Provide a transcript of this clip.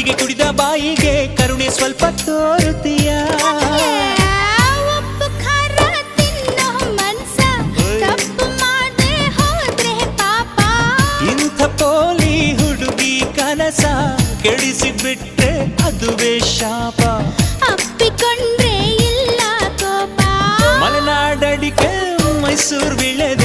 ಮಜ್ಜಿಗೆ ಕುಡಿದ ಬಾಯಿಗೆ ಕರುಣೆ ಸ್ವಲ್ಪ ತೋರುತ್ತೀಯ. ಉಪ್ಪು ಖಾರ ತಿನ್ನೋ ಮನ್ಸ ತಪ್ಪು ಮಾಡದೆ ಹೋದ್ರೆ ಪಾಪ. ಇಂಥ ಪೋಲಿ ಹುಡುಗಿ ಕನಸ ಕೆಡಿಸಿ ಬಿಟ್ರೆ ಅದುವೇ ಶಾಪ. ಅಪ್ಪಿಕೊಂಡ್ರೆ ಇಲ್ಲ ಕೋಪ. ಮಲೆನಾಡಡಿಕೆ ಮೈಸೂರು ವಿಳೆದ